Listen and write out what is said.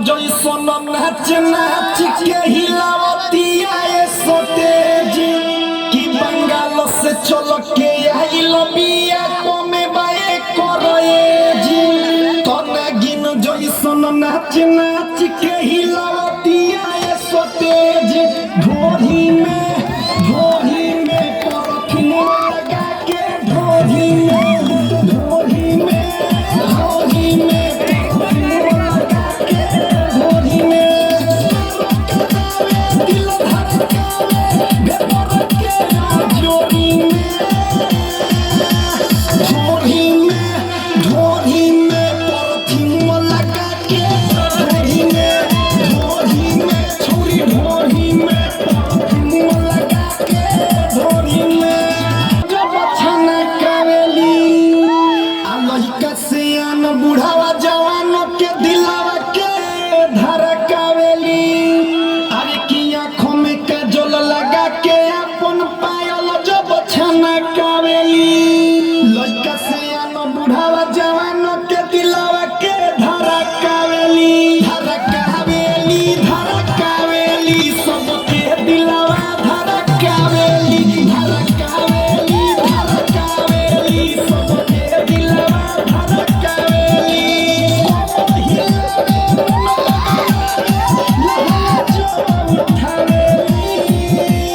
जैसन नाच नाच के हिलावतिया सोतेज कि बंगाल से चल के आइल बिया कमे बाए करेज तने गिन जैसन नाच नाच के हिलावतिया सोतेज ढोरी में परफ्यूम लगा के ढोरी में बुढ़ावा